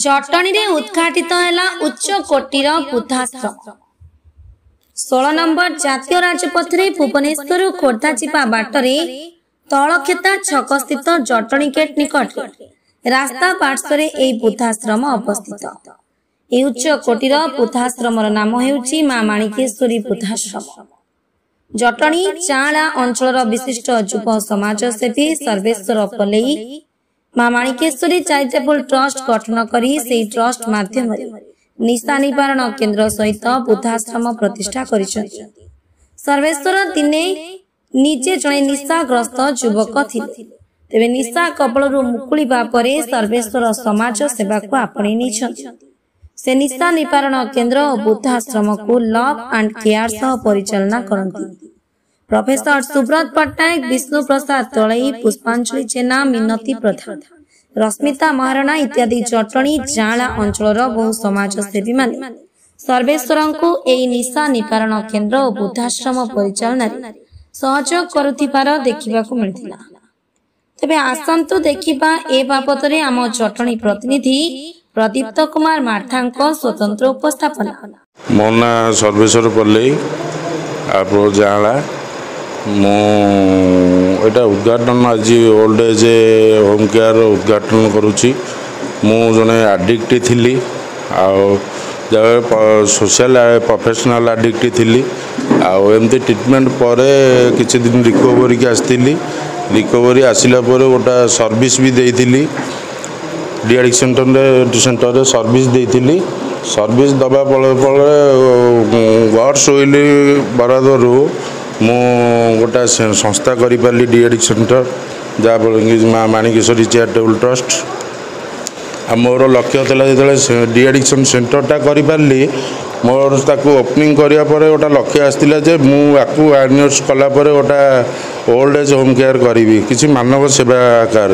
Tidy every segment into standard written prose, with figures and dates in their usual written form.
जटणी रे उद्घाटित है उच्च कोटीर बुद्धाश्रम 16 नंबर जातीय राजपथ रे भुवनेश्वर खोर्धा जिबा बाटरे तलखेता छक स्थित जटणी गेट निकट रास्ता पार्श्व ए बुद्धाश्रम अवस्थित। ए उच्च कोटीर बुद्धाश्रम नाम हेउची मां माणिकेश्वरी बुद्धाश्रम। जटणी चाला अंचल विशिष्ट युव समाजसेवी सर्वेश्वर पल्लई मां माणिकेश्वरी चैरिटेबल ट्रस्ट गठन करी से ट्रस्ट माध्यम निशा निवारण केन्द्र सहित बुद्धाश्रम प्रतिष्ठा करिसेंति। सर्वेश्वर दिने निजे जणे निशाग्रस्त युवक थिले, तेबे निशा कबलरू मुकुलिबा परे सर्वेश्वर समाज सेवा को आपणे निछंति। से निशा निवारण केन्द्र और बुद्धाश्रम को लव एंड केयर सह परिचालना करती। प्रोफेसर सुब्रत पट्टनायक, विष्णु प्रसाद तलई, पुष्पांजलि जेना, मिनती प्रधान, रश्मिता महाराणा इत्यादि जटणी जाला अंचल बहु समाजसेवी माने सर्वेश्वर को एई निशा निवारण केन्द्र और बुद्धाश्रम परिचालन सहयोग करुथिबार देखिबाकू मिलिथिला। तबे आसंतु देखिबा ए बाबतरे आम जटणी प्रतिनिधि प्रदीप्त कुमार मार्थांको स्वतंत्र उपस्थापना। मो ना सर्वेश्वर पल्लई आप जाला एटा उद्घाटन आज ओल्ड एज होम केयर उद्घाटन करुच्ची। मु जने आडिक्ट थी सोशल प्रोफेशनल आडिक्ट थी एमती ट्रिटमेंट पर किसी दिन रिकवरी की आसती। रिकवरी आसला गोटा सर्विस भी देती डी एडिक्शन सेंटर सर्विस देती। सर्विस दबा गॉड्स विल बरादरू मु गोटा संस्था करी पाली डी एडिक्शन सेंटर जहाँफल मां माणिकेश्वरी चैरिटेबल ट्रस्ट। आ मोर लक्ष्य था जो डी एडिक्शन सेंटरटा करी पाली मोर ताकू ओपनिंग करिया परे गोटा लक्ष्य आसला जे मुझे अवेयरनेस कला परे गोटा ओल्ड एज होम केयर करी किसी मानव सेवा आकार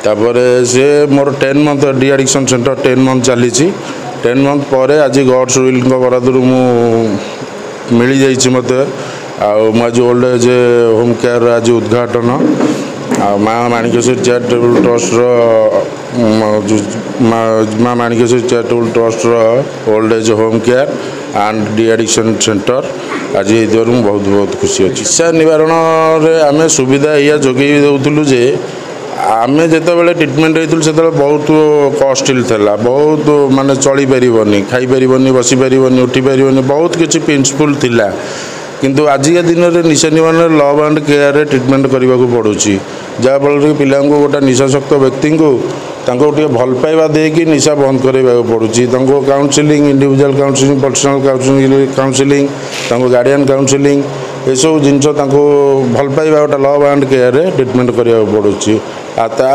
तापर से मोर 10 month D addiction centre 10 month चली 10 मंथ पर आज गॉड्स विल बरादरू मिल जाइए मत आज ओल्ड एज होम केयर आज उद्घाटन मां माणिकेश्वरी चैरिटेबल ट्रस्ट मां Manikeshwari charitable trust old age home care and de addiction centre आज ये बहुत बहुत खुशी अच्छी। निशा निवारण आम सुविधा या जोगे दूलु जे आमे जिते ट्रिटमेंट होती से बहुत कॉस्टली था, बहुत माने चली पारनी, खाई पारनी, बसी पारनी, उठी पारनी, बहुत किसी प्रिंसिपल थिला। किंतु आजिका दिन में निशा निवारण लव एंड केयर ट्रिटमेंट करने को पड़ुची जहाँफल कि पिला गोटे निशाशक्त व्यक्ति को भल पाइबा देकी निशा बंद करवा पड़ुची। Counselling, individual counselling, personal counselling, guardian counselling ये सब जिनस भल पाइबा गोटे लव एंड केयर ट्रिटमेंट करने को पड़ुची। ता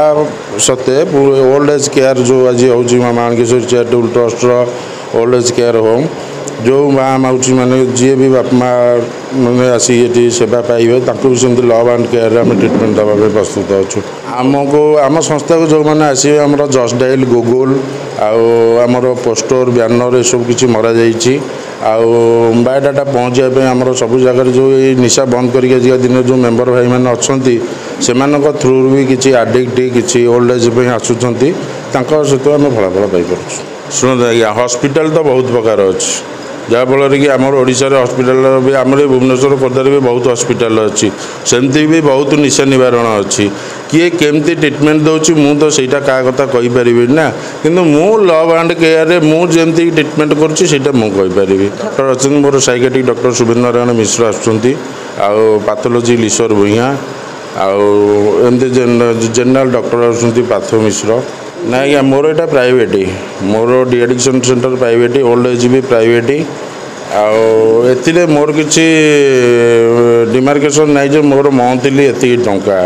सत्ते ओल्ड एज केयर जो आज हूँ मां Manikeshwari charitable trust old age care home जो माँ माउची मैंने जी भी बाप माँ मैंने आसी ये सेवा पाइबे भी सेमती लव एंड केयर आम ट्रिटमेंट देवा प्रस्तुत अच्छु। आमको आम संस्था को जो मैंने आसवे आम जस्ट डायल गूगल आमर पोस्टर बैनर ये सब किसी मरा जाइए बायोडाटा पहुँचापी आम सब जगह जो ये निशा बंद करके दिन जो मेंबर भाई मैंने अच्छा थ्रु भी किसी आडिक्ट किसी ओल्ड एज आसुँच सहित आम फलाफल पाइपर। शुणु आज्ञा हॉस्पिटल तो बहुत प्रकार अच्छी जहाँफल कि आम ओडिशा हॉस्पिटल भी आम भुवनेश्वर खोर्धार भी बहुत हॉस्पिटल अच्छी सेमती भी बहुत निशा निवारण अच्छी किए केमती ट्रिटमेंट दूसरी मु तो सहीटा क्या कथा कहीपर ना किंतु मु लव एंड केयर मुझे ट्रिटमेंट करुँचा मुझे डॉक्टर अच्छा मोर psychiatric doctor Shubhendra Narayan Mishra आसुँच pathology लीश्वर भूइया आमती जनरल डॉक्टर आसुँच पार्थ मिश्र ना आज्ञा मोर यहाँ प्राइवेट मोर D addiction centre private old age भी प्राइवेट ए मोर किसी डिमार्केशन नहीं जो मोर मंथली एति टंका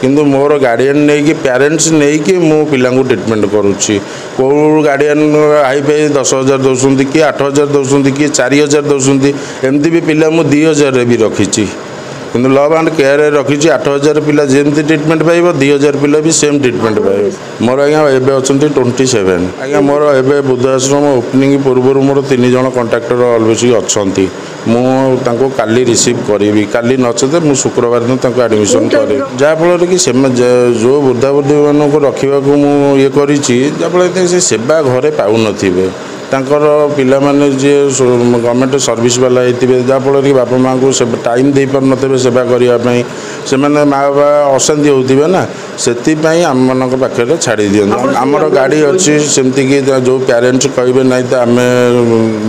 किंतु मोर गार्डियन नहीं कि पेरेंट्स नहीं कि मो पिला ट्रिटमेंट करुच्ची कौ गार्डियन हाई फाई 10,000 दौरान कि 8,000 दौरान कि 4,000 दौरान एमती भी पिला मु 2,000 भी रखी କିନ୍ତୁ ଲଭ୍ ଆଣ୍ଡ କେୟାର ରଖିଛି 8,000 ପିଲା ଯେମିତି ଟ୍ରିଟମେଣ୍ଟ ପାଇବ 2,000 ପିଲା ବି ସେମ୍ ଟ୍ରିଟମେଣ୍ଟ ପାଇବ। ମୋର ଆଜ୍ଞା ଏବେ ଅଛନ୍ତି 27। ଆଜ୍ଞା ମୋର ଏବେ ବୁଦ୍ଧ ଆଶ୍ରମ ଓପନିଂ ପୂର୍ବରୁ ମୋର 3 ଜଣ କଣ୍ଟ୍ରାକ୍ଟର ଅଲବେସି ଅଛନ୍ତି। ମୁଁ ତାଙ୍କୁ କାଲି ରିସିଭ୍ କରିବି, କାଲି ନଚେତ ମୁଁ ଶୁକ୍ରବାର ଦିନ ତାଙ୍କୁ ଆଡ଼ମିସନ୍ କରିବି, ଯାହାଫଳରେ କି ଯେଉଁ ବୃଦ୍ଧାବୃଦ୍ଧିମାନଙ୍କୁ ରଖିବାକୁ ମୁଁ ଇଏ କରିଛି, ଯାହାଫଳରେ ସେ ସେବା ଘରେ ପାଉନଥିବେ। ତାଙ୍କର ପିଲାମାନେ ଯିଏ ଗଭର୍ଣ୍ଣମେଣ୍ଟ ସର୍ଭିସ୍ ବାଲା ହେଇଥିବେ, ଯାହାଫଳରେ କି ବାପା ମାଆଙ୍କୁ ଟାଇମ୍ ଦେଇପାରୁନଥିବେ ସେବା କରିବା ପାଇଁ, ସେମାନେ ମାଆ ବାପା ଅଶାନ୍ତି ହେଉଥିବେ ନା, ସେଥିପାଇଁ ଆମମାନଙ୍କ ପାଖରେ ଛାଡ଼ି ଦିଅନ୍ତି। ଆମର ଗାଡ଼ି ଅଛି, ସେମିତିକି ଯେଉଁ ପ୍ୟାରେଣ୍ଟସ୍ କହିବେ ନାହିଁ ତ ଆମେ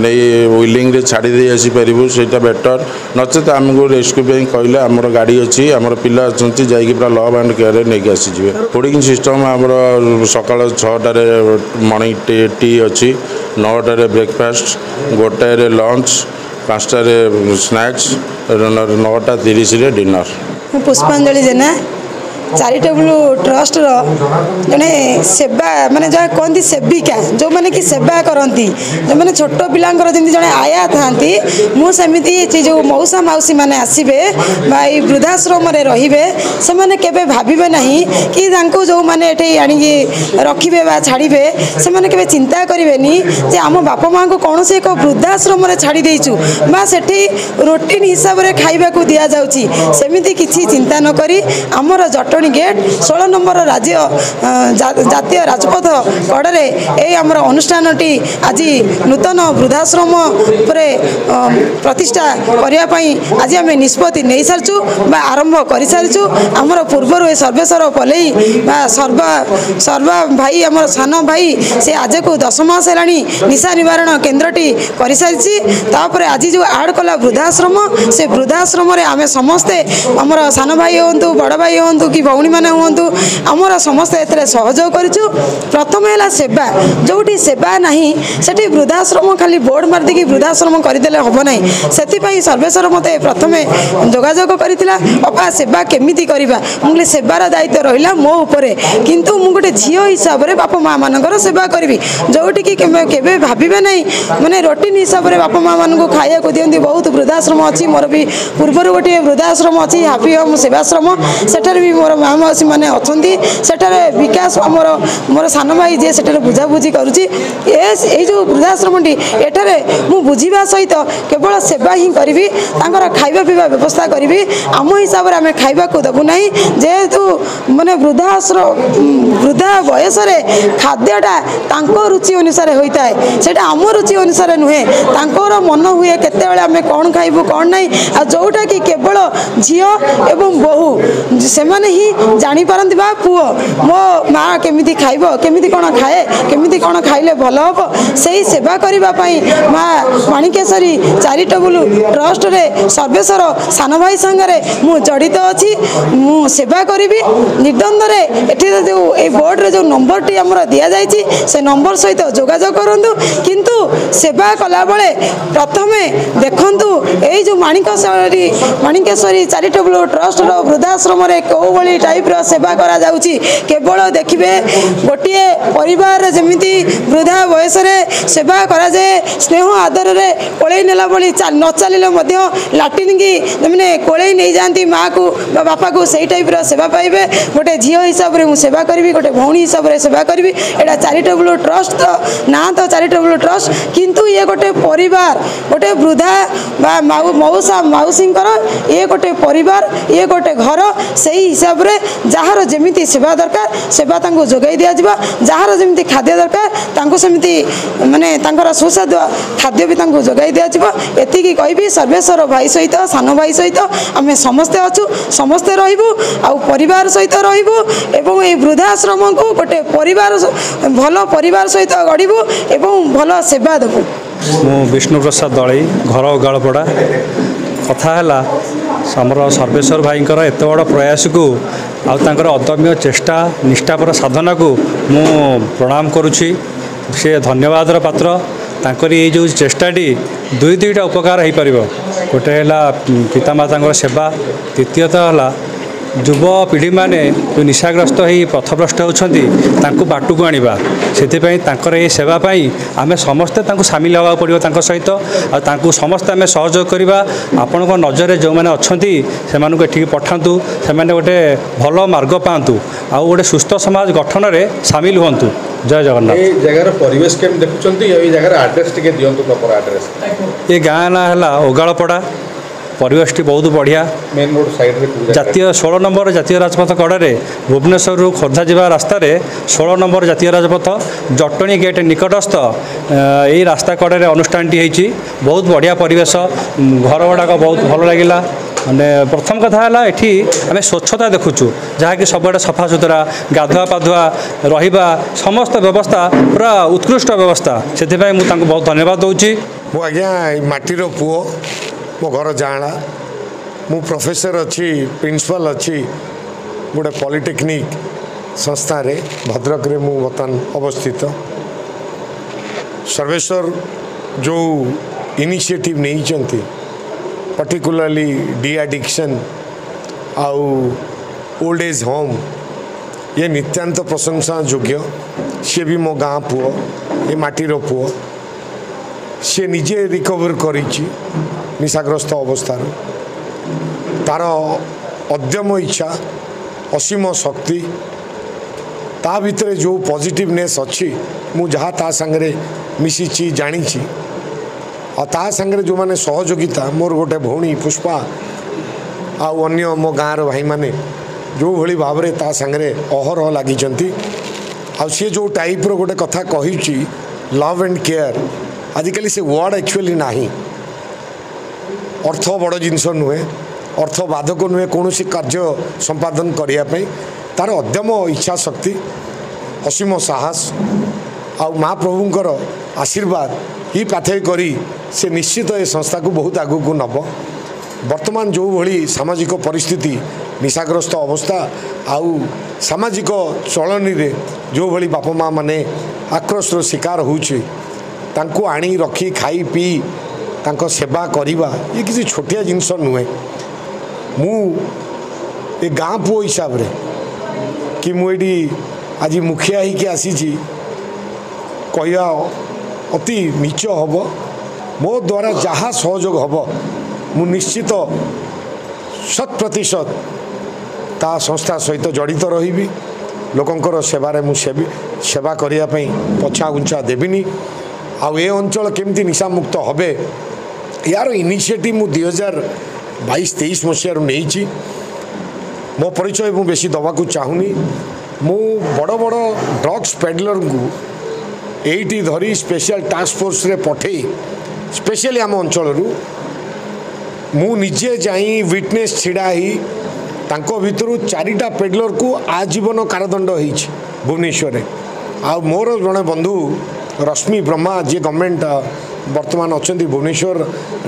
ନେଇ ୱିଲିଂରେ ଛାଡ଼ି ଦେଇ ଆସିପାରିବୁ, ସେଇଟା ବେଟର୍। ନଚେତ ଆମକୁ ରେସ୍କ୍ୟୁ ପାଇଁ କହିଲେ ଆମର ଗାଡ଼ି ଅଛି, ଆମର ପିଲା ଅଛନ୍ତି, ଯାଇକି ପୁରା ଲଭ୍ ଆଣ୍ଡ କେୟାରରେ ନେଇକି ଆସିଯିବେ। ଫୁଡ଼ିଂ ସିଷ୍ଟମ୍ ଆମର ସକାଳ 6ଟାରେ ମର୍ଣ୍ଣିଂ ଟି ଅଛି, 9ଟାରେ ବ୍ରେକଫାଷ୍ଟ, 1ଟାରେ ଲଞ୍ଚ, 5ଟାରେ ସ୍ନାକ୍ସ, 9:30ରେ ଡିନର। ମୁଁ ପୁଷ୍ପାଞ୍ଜଳି ଜେନା ଚାରିଟେବୁଲ ଟ୍ରଷ୍ଟର ଜଣେ ସେବା ମାନେ ଯାହା କହନ୍ତି ସେବିକା, ଯେଉଁମାନେ କି ସେବା କରନ୍ତି, ଯେଉଁମାନେ ଛୋଟ ପିଲାଙ୍କର ଯେମିତି ଜଣେ ଆୟା ଥାନ୍ତି, ମୁଁ ସେମିତି ଯେଉଁ ମଉସା ମାଉସୀ ମାନେ ଆସିବେ ବା ଏଇ ବୃଦ୍ଧାଶ୍ରମରେ ରହିବେ, ସେମାନେ କେବେ ଭାବିବେ ନାହିଁ କି ତାଙ୍କୁ ଯେଉଁମାନେ ଏଠି ଆଣିକି ରଖିବେ ବା ଛାଡ଼ିବେ, ସେମାନେ କେବେ ଚିନ୍ତା କରିବେନି ଯେ ଆମ ବାପା ମାଆଙ୍କୁ କୌଣସି ଏକ ବୃଦ୍ଧାଶ୍ରମରେ ଛାଡ଼ି ଦେଇଛୁ ବା ସେଠି ରୁଟିନ୍ ହିସାବରେ ଖାଇବାକୁ ଦିଆଯାଉଛି, ସେମିତି କିଛି ଚିନ୍ତା ନ କରି ଆମର ଜଟଣୀ गेट 16 नंबर राज्य जातीय राजपथ कड़े ये आमर अनुष्ठानटी आज नूतन वृद्धाश्रम प्रतिष्ठा करने आज आम निष्पत्ति नहीं सारी आरंभ कर सारी आमर पूर्वर ये सर्वेश्वर पलई सर्वा भाई आम सान भाई से आज को 10 मास है निशा निवारण केन्द्रटी कर सारी आज जो आड कला वृद्धाश्रम से वृद्धाश्रम आम समस्ते आमर सान भाई हूँ बड़ भाई हूँ कि भौणी मैंने हूँ आमर समस्ते ए सहयोग करूँ। प्रथम है सेवा, जोटी सेवा नहीं सेठी वृद्धाश्रम खाली बोर्ड मारदी वृद्धाश्रम करदे हम ना, से सर्वेश्वर मत प्रथम जोगाजोग करता अपा सेवा केमी करवा, मुझे सेवार दायित्व रहा मो उपर, किंतु मु गोटे झील हिसाब से बापा माँ मान सेवा करी जोटि के भावे ना माने रोटीन हिसाब से बापा माँ मान खाया दिखती। बहुत वृद्धाश्रम अच्छी मोर भी पूर्वर गोटे वृद्धाश्रम अच्छी हैप्पी होम सेवाश्रम, सेठार भी मोर माँ मौसी मैंने अच्छा सेठार विकास मोर मोर सान भाई जी से बुझाबुझी करुँची जो वृद्धाश्रमटी एठारे मु बुझा सहित केवल सेवा ही करी खाଇବା पीवा व्यवस्था करी आम हिसाब से आम खावा को देवु ना, जेहेतु माने वृद्धा बयस खाद्यटा रुचि अनुसार होता है, सेटा आम रुचि अनुसार नुहे, तांकर मन हुए केतेबेले आम कौन खाइबु कौन नहीं, आ जोटा कि केवल झील एवं बोहू से ही जानी पारती बा पुओ मो माँ केमिति खाइबो केमिति कोन खाए केमिति कोन खाइले भल हम से सेवा करने माँ माणिकेश्वरी चैरिटेबल ट्रस्ट रे सर्वेश्वर सान भाई संगे मु जड़ित अच्छी मु सेवा करी निर्द्वंद जो ये बोर्ड रे जो नंबर टी आमर दि जाइए से नंबर सहित जोगाजोग करूँ, किंतु सेवा कला बेले प्रथमे देखंतु ये जो माणिकेश्वरी चैरिटेबल ट्रस्ट रो वृद्धाश्रम रे कौ भली टाइप रो सेवा करा जाउची। केवल देखिए गोटे परिवार जमीती वृद्धा बयस सेवा करा जाए स्नेह आदर रे कोले नेला भली न चलिले लाट्रिन की मैंने कोले नहीं जाती माँ को बापा को सही टाइप रो सेवा पाइबे। गोटे झील हिसाब से मुझे सेवा करी गोटे भौणी हिसाब से सेवा करी एटा चैरिटेबल ट्रस्ट तो ना तो चैरिटेबल ट्रस्ट, किंतु ये गोटे परिवार गोटे वृद्धा बा मौसा मौसी ये गोटे परिवार ये गोटे घर से हिसाब से जार जमीती सेवा दरकार सेवा तांको जोगाई दिया जिबा, जार जमीती खाद्य दरकार तांको सेमिति माने तांकर सुस्वादु खाद्य भी तांको जोगाई दिया जिबा। एतिकी कहबी सर्वेश्वर भाई सहित सान भाई सहित आम समस्ते अच्छु समस्ते रहिबु आ परिवार सहित रहिबु एवं ए वृद्धाश्रम को गोटे परिवार भल परिवार सहित गढ़िबु एवं भल सेवा देबु। मु विष्णु प्रसाद दलई घर गाड़पड़ा कथा है आमर सर्वेश्वर भाई एत बड़ प्रयास को आर अदम्य चेष्टा निष्ठापर साधना को मु प्रणाम करुँची, से धन्यवाद पात्र। तांकर ये जो चेष्टाटी दुईटा उपकार हो पार, गोटे है पितामाता सेवा, द्वितीयतः है ଯୁବପିଢ଼ି ମାନେ ଯେଉଁ ନିଶାଗ୍ରସ୍ତ ହୋଇ ପଥଭ୍ରଷ୍ଟ ହେଉଛନ୍ତି ତାଙ୍କୁ ବାଟକୁ ଆଣିବା ସେଥିପାଇଁ ତାଙ୍କର ଏହି ସେବା ପାଇଁ ଆମେ ସମସ୍ତେ ତାଙ୍କୁ ସାମିଲ ହେବାକୁ ପଡ଼ିବ ତାଙ୍କ ସହିତ ଆଉ ତାଙ୍କୁ ସମସ୍ତେ ଆମେ ସହଯୋଗ କରିବା ଆପଣଙ୍କ ନଜରରେ ଯେଉଁମାନେ ଅଛନ୍ତି ସେମାନଙ୍କୁ ଏଠିକି ପଠାନ୍ତୁ ସେମାନେ ଗୋଟେ ଭଲ ମାର୍ଗ ପାଆନ୍ତୁ ଆଉ ଗୋଟେ ସୁସ୍ଥ ସମାଜ ଗଠନରେ ସାମିଲ ହୁଅନ୍ତୁ ଜୟ ଜଗନ୍ନାଥ এই জায়গার পরিবেশ কেমন দেখুছেন এই জায়গার আড্রেস টিকে দিয়ন্তু প্রপর আড্রেস ଏ ଗାଁ ନାଁ ହେଲା ଓଗାଳପଡ଼ା ପରିବେଶଟି ବହୁତ ବଢ଼ିଆ মেন রোড সাইডে ଜାତୀୟ 16 ନମ୍ବର ଜାତୀୟ ରାଜପଥ କଡ଼ରେ ଭୁବନେଶ୍ୱରରୁ ଖୋର୍ଦ୍ଧା ଯିବା ରାସ୍ତାରେ 16 ନମ୍ବର ଜାତୀୟ ରାଜପଥ ଜଟଣୀ ଗେଟ୍ ନିକଟସ୍ଥ ଏହି ରାସ୍ତା କଡ଼ରେ ଅନୁଷ୍ଠାନଟି ହେଇଛି ବହୁତ ବଢ଼ିଆ ପରିବେଶ ଘର ଗୁଡ଼ାକ ବହୁତ ଭଲ ଲାଗିଲା ମାନେ ପ୍ରଥମ କଥା ହେଲା ଏଠି ଆମେ ସ୍ୱଚ୍ଛତା ଦେଖୁଛୁ ଯାହାକି ସବୁଆଡ଼େ ସଫାସୁତୁରା ଗାଧୁଆ ପାଧୁଆ ରହିବା ସମସ୍ତ ବ୍ୟବସ୍ଥା ପୁରା ଉତ୍କୃଷ୍ଟ ବ୍ୟବସ୍ଥା ସେଥିପାଇଁ ମୁଁ ତାଙ୍କୁ ବହୁତ ଧନ୍ୟବାଦ ଦେଉଛି ମୁଁ ଆଜ୍ଞା ମାଟିର ପୁଅ ମୋ ଘର ଜାଆଁଳା ମୁଁ ପ୍ରଫେସର ଅଛି ପ୍ରିନ୍ସିପାଲ ଅଛି ଗୋଟେ ପଲିଟେକ୍ନିକ୍ ସଂସ୍ଥାରେ ଭଦ୍ରକରେ ମୁଁ ବର୍ତ୍ତମାନ ଅବସ୍ଥିତ ସର୍ବେଶ୍ୱର ଯେଉଁ ଇନିସିଏଟିଭ୍ ନେଇଛନ୍ତି particularly de-addiction ଆଉ ଓଲ୍ଡ ଏଜ୍ ହୋମ୍ ये नित्यांत प्रशंसा योग्य सी भी मो गाँ पुओ ये माटीर पुओ सी निजे रिकवर करी निशाग्रस्त अवस्था तार अद्यम इच्छा असीम शक्ति ता भितर जो पॉजिटिवनेस अच्छी मु जहाँ ता संगे मिसी जानी आ ता संगे जो माने सहयोगिता मोर गोटे भौणी पुष्पा अन्य मो गाँव भाई माने जो भली भाव में ता संगे अहरह लगी सी जो टाइप रो गोटे कथा कही लव एंड केयर आजिकल से वर्ड एक्चुअली नहीं अर्थ बड़ जिनस नुहे अर्थ बाधक नुहे कौन कार्य संपादन करने तार अद्यम इच्छा शक्ति असीम साहस आ महाप्रभुंकर आशीर्वाद ही पाथे करी से निश्चित ए संस्था को बहुत आगू को नब वर्तमान जो भली सामाजिक परिस्थिति निशाग्रस्त अवस्था आउ सामाजिक चलनी रे जो भली बापा माँ माने आक्रोशर शिकार होउछि तांको आनी रखी खाई पी तांको सेवा करिबा ये किसी छोटिया जिनस नुहे मु ए गाँ पुओ हिसाब रे कि मुझे आज मुखिया ही कि आसी कहया अति नीच हम मो द्वारा जहाँ सहयोग हम मु निश्चित 100% ता संस्था सहित जड़ित रही लोकंकर सेवारे मु सेवा करने पछा उंचा देविनी आउ ए अंचल केमती निशा मुक्त हबे यार इनिशिएटिव मु 2022-23 मसीह नहीं मो परिचय मु बेसी दवा को चाहूनी मु बड़ बड़ ड्रग्स पेडलर को एटी धरी स्पेशल टास्क फोर्स रे पठे स्पेशली आम अंचल मु निजे जाई विटनेस छिड़ा ही तांको भितरु 4टा पेडलर को आजीवन कारादंड होइछि भुवनेश्वर आ मोर जड़े बंधु रश्मि ब्रह्मा जी गवर्नमेंट वर्तमान अच्छा भुवनेश्वर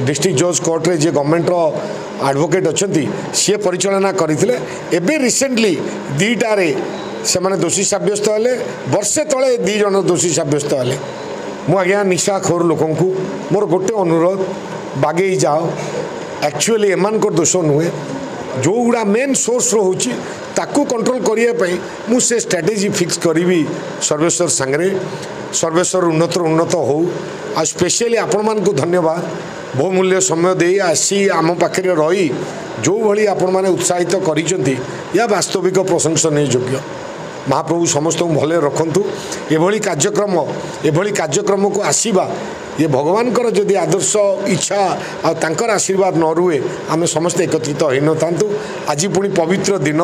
डिस्ट्रिक्ट जज कोर्ट रे जे गवर्नमेंट एडवोकेट अच्छा सी परिचालना करते एबे रिसेंटली 2टारे से माने दोषी सब्यस्त हेले वर्षे तले 2 जन दोषी सब्यस्त हेले मु आज्ञा निशाखोर लोक मोर गोटे अनुरोध बागेई जाओ एक्चुअली एमान को दोष नुहे जो गुड़ा मेन सोर्स रोचे ताकू कंट्रोल करने मु से स्ट्रेटेजी फिक्स करी सर्वेश्वर सांगे सर्वेश्वर उन्नत हो आ स्पेशली आपण मान को धन्यवाद बहुमूल्य समय दे आसी आम पाखे रही जो भली आपण माने उत्साहित करिसेंती या वास्तविक प्रशंसनीय योग्य महाप्रभु समस्त भले रखंतु एभली कार्यक्रम को आसीबा ये भगवान कर जदि आदर्श इच्छा आ तांकर आशीर्वाद न रुए आमे समस्त एकत्रित हो न थांतु आज पुणी पवित्र दिन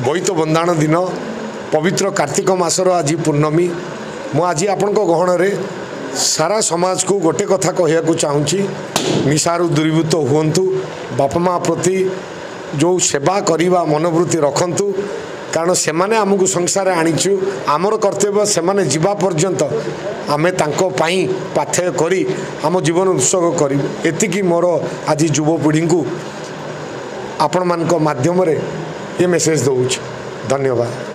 बोईत बंदाण दिन पवित्र कार्तिक मासर आज पूर्णमी मु आज आपण गहन रे सारा समाज को गोटे कथा कहया को चाहूँगी निशारू दूरीभूत हुंतु बापा माँ प्रति जो सेवा करवा मनोवृत्ति रखंतु कारण से माने आमको संसार आनीचु आमर कर्तव्य से माने जीवा पर्यंत आमे तांको पाई पाथेय करी आम जीवन उत्सर्ग करी एतिकी मोर आज युवपीढ़ी को आपण मान माध्यम रे ये मेसेज दउछ धन्यवाद।